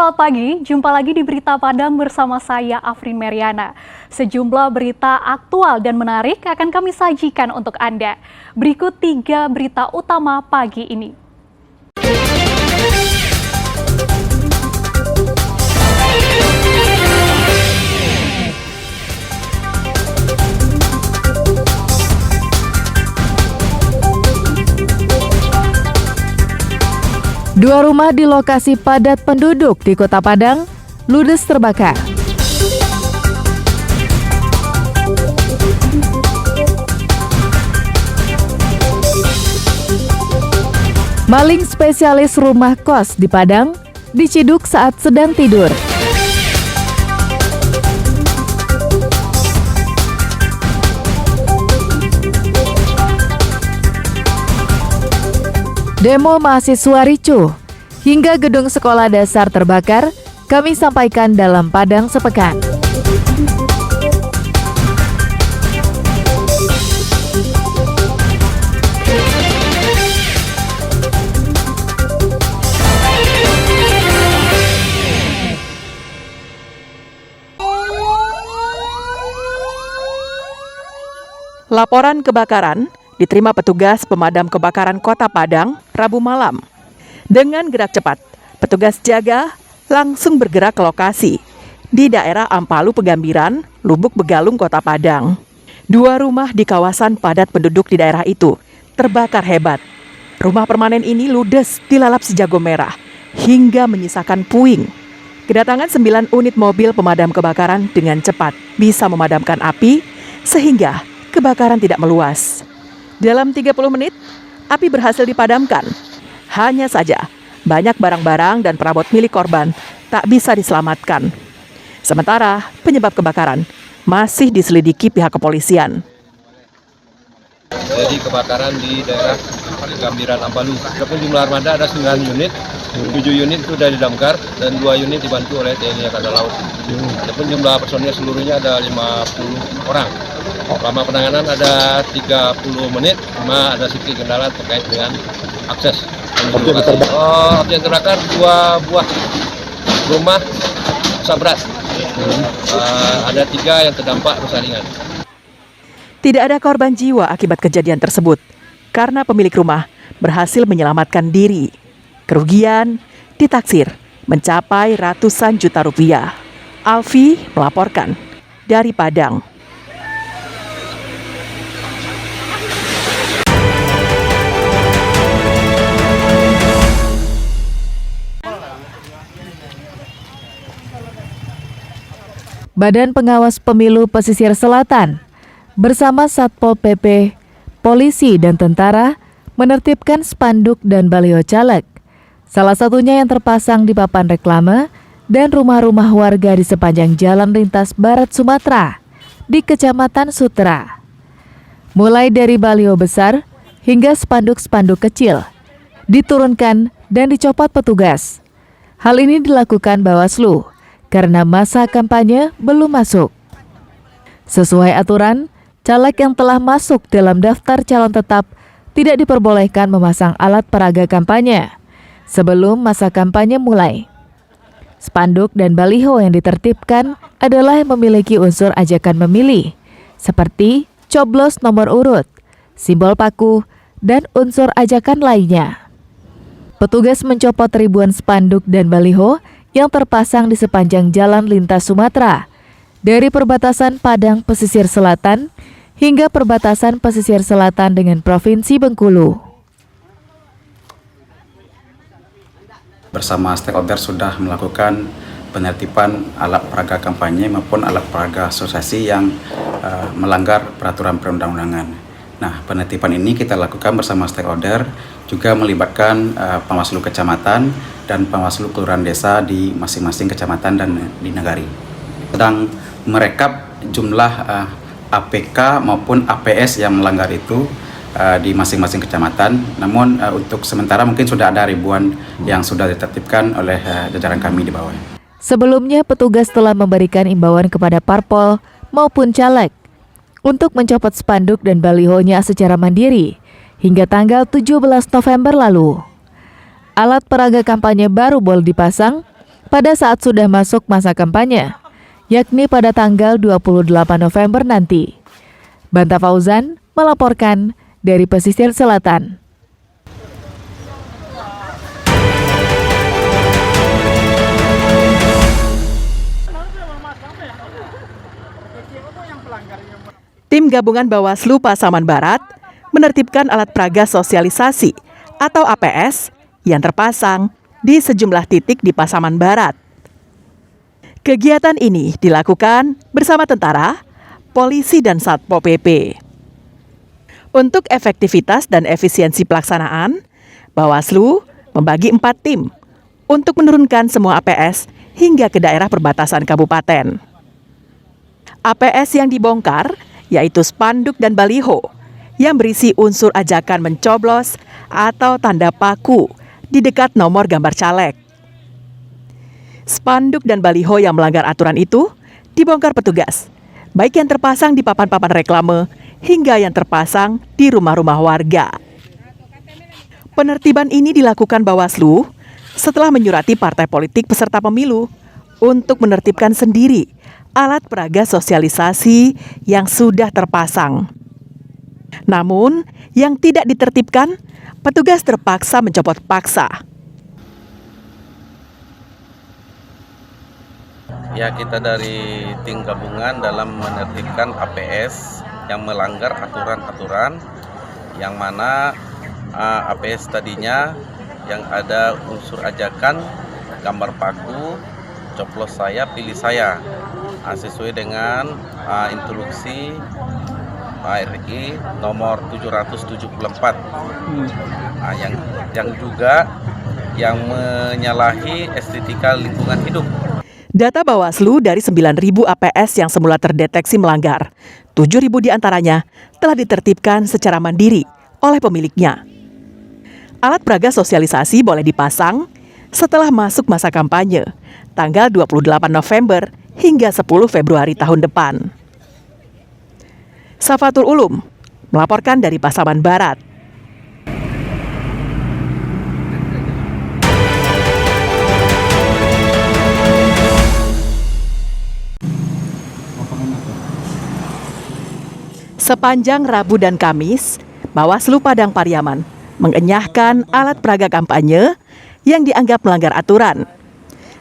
selamat pagi. Jumpa lagi di Berita Padang bersama saya, Afrin Meriana. Sejumlah berita aktual dan menarik akan kami sajikan untuk Anda. Berikut 3 berita utama pagi ini. Dua rumah di lokasi padat penduduk di Kota Padang ludes terbakar. Maling spesialis rumah kos di Padang diciduk saat sedang tidur. Demo mahasiswa ricuh hingga gedung sekolah dasar terbakar, kami sampaikan dalam Padang Sepekan. Laporan kebakaran diterima petugas pemadam kebakaran Kota Padang Rabu malam. Dengan gerak cepat, petugas jaga langsung bergerak ke lokasi di daerah Ampalu Pegambiran, Lubuk Begalung, Kota Padang. 2 rumah di kawasan padat penduduk di daerah itu terbakar hebat. Rumah permanen ini ludes dilalap si jago merah hingga menyisakan puing. Kedatangan 9 unit mobil pemadam kebakaran dengan cepat bisa memadamkan api sehingga kebakaran tidak meluas. Dalam 30 menit, api berhasil dipadamkan. Hanya saja, banyak barang-barang dan perabot milik korban tak bisa diselamatkan. Sementara, penyebab kebakaran masih diselidiki pihak kepolisian. Jadi kebakaran di daerah Pegambiran Ampalu. Adapun jumlah armada ada 9 unit, 7 unit sudah didamkar dan 2 unit dibantu oleh TNI Angkatan Laut. Adapun jumlah personil seluruhnya ada 50 orang. Lama penanganan ada 30 menit, cuma ada sedikit kendala terkait dengan akses. Objek yang terbakar 2 buah rumah sabrat. Ada 3 yang terdampak rusak ringan. Tidak ada korban jiwa akibat kejadian tersebut karena pemilik rumah berhasil menyelamatkan diri. Kerugian ditaksir mencapai ratusan juta rupiah. Alfi melaporkan dari Padang. Badan Pengawas Pemilu Pesisir Selatan bersama Satpol PP, polisi dan tentara menertibkan spanduk dan baliho caleg. Salah satunya yang terpasang di papan reklame dan rumah-rumah warga di sepanjang jalan lintas Barat Sumatera di Kecamatan Sutra. Mulai dari baliho besar hingga spanduk-spanduk kecil diturunkan dan dicopot petugas. Hal ini dilakukan Bawaslu karena masa kampanye belum masuk. Sesuai aturan, caleg yang telah masuk dalam daftar calon tetap tidak diperbolehkan memasang alat peraga kampanye sebelum masa kampanye mulai. Spanduk dan baliho yang ditertibkan adalah yang memiliki unsur ajakan memilih, seperti coblos nomor urut, simbol paku, dan unsur ajakan lainnya. Petugas mencopot ribuan spanduk dan baliho yang terpasang di sepanjang jalan lintas Sumatera, dari perbatasan Padang Pesisir Selatan hingga perbatasan Pesisir Selatan dengan Provinsi Bengkulu. Bersama stakeholder sudah melakukan penertiban alat peraga kampanye maupun alat peraga asosiasi yang melanggar peraturan perundang-undangan. Nah, penertiban ini kita lakukan bersama stakeholder, juga melibatkan Panwaslu Kecamatan dan Panwaslu Kelurahan Desa di masing-masing kecamatan dan di Nagari. Sedang merekap jumlah APK maupun APS yang melanggar itu di masing-masing kecamatan. Namun untuk sementara mungkin sudah ada ribuan yang sudah ditertibkan oleh jajaran kami di bawah. Sebelumnya, petugas telah memberikan imbauan kepada parpol maupun caleg untuk mencopot spanduk dan balihonya secara mandiri hingga tanggal 17 November lalu. Alat peraga kampanye baru boleh dipasang pada saat sudah masuk masa kampanye, yakni pada tanggal 28 November nanti. Banta Fauzan melaporkan dari pesisir selatan. Tim gabungan Bawaslu Pasaman Barat menertibkan alat peraga sosialisasi atau APS yang terpasang di sejumlah titik di Pasaman Barat. Kegiatan ini dilakukan bersama tentara, polisi, dan Satpol PP. Untuk efektivitas dan efisiensi pelaksanaan, Bawaslu membagi 4 tim untuk menurunkan semua APS hingga ke daerah perbatasan kabupaten. APS yang dibongkar yaitu spanduk dan baliho yang berisi unsur ajakan mencoblos atau tanda paku di dekat nomor gambar caleg. Spanduk dan baliho yang melanggar aturan itu dibongkar petugas, baik yang terpasang di papan-papan reklame hingga yang terpasang di rumah-rumah warga. Penertiban ini dilakukan Bawaslu setelah menyurati partai politik peserta pemilu untuk menertibkan sendiri alat peraga sosialisasi yang sudah terpasang. Namun, yang tidak ditertibkan, petugas terpaksa mencopot paksa. Ya, kita dari tim gabungan dalam menertibkan APS yang melanggar aturan-aturan yang mana APS tadinya yang ada unsur ajakan, gambar paku, coplos saya, pilih saya, sesuai dengan instruksi RI nomor 774 yang juga yang menyalahi estetika lingkungan hidup. Data Bawaslu dari 9.000 APS yang semula terdeteksi melanggar, 7.000 diantaranya telah ditertibkan secara mandiri oleh pemiliknya. Alat peraga sosialisasi boleh dipasang setelah masuk masa kampanye, tanggal 28 November hingga 10 Februari tahun depan. Safatul Ulum melaporkan dari Pasaman Barat. Sepanjang Rabu dan Kamis, Bawaslu Padang Pariaman mengenyahkan alat peraga kampanye yang dianggap melanggar aturan.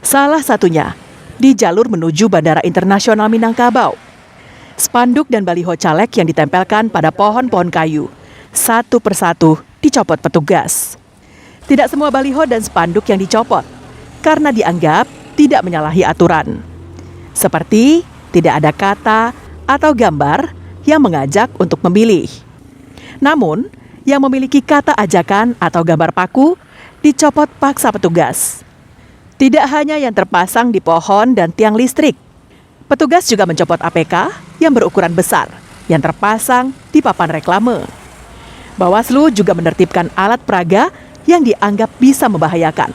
Salah satunya di jalur menuju Bandara Internasional Minangkabau. Spanduk dan baliho caleg yang ditempelkan pada pohon-pohon kayu satu persatu dicopot petugas. Tidak semua baliho dan spanduk yang dicopot karena dianggap tidak menyalahi aturan. Seperti tidak ada kata atau gambar yang mengajak untuk memilih. Namun, yang memiliki kata ajakan atau gambar paku dicopot paksa petugas. Tidak hanya yang terpasang di pohon dan tiang listrik, petugas juga mencopot APK yang berukuran besar yang terpasang di papan reklame. Bawaslu juga menertibkan alat peraga yang dianggap bisa membahayakan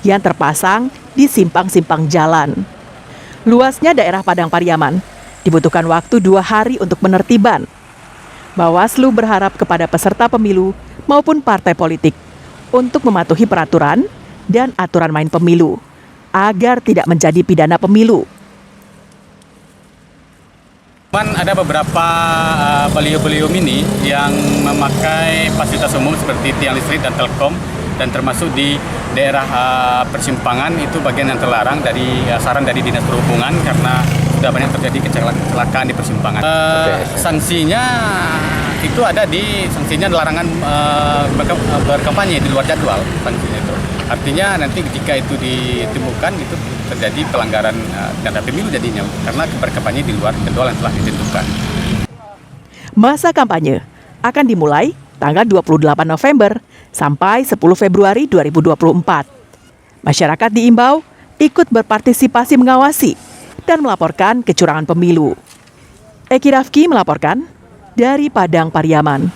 yang terpasang di simpang-simpang jalan. Luasnya daerah Padang Pariaman dibutuhkan waktu 2 hari untuk penertiban. Bawaslu berharap kepada peserta pemilu maupun partai politik untuk mematuhi peraturan dan aturan main pemilu agar tidak menjadi pidana pemilu. Ada beberapa baliho-baliho mini yang memakai fasilitas umum seperti tiang listrik dan telkom, dan termasuk di daerah persimpangan itu bagian yang terlarang dari saran dari Dinas Perhubungan karena sudah banyak terjadi kecelakaan di persimpangan. Sanksinya itu ada di sanksinya larangan berkampanye di luar jadwal sanksinya itu. Artinya nanti ketika itu ditemukan itu terjadi pelanggaran tanda pemilu jadinya karena berkampanye di luar jadwal yang telah ditentukan. Masa kampanye akan dimulai tanggal 28 November sampai 10 Februari 2024. Masyarakat diimbau ikut berpartisipasi mengawasi dan melaporkan kecurangan pemilu. Eki Rafki melaporkan dari Padang Pariaman.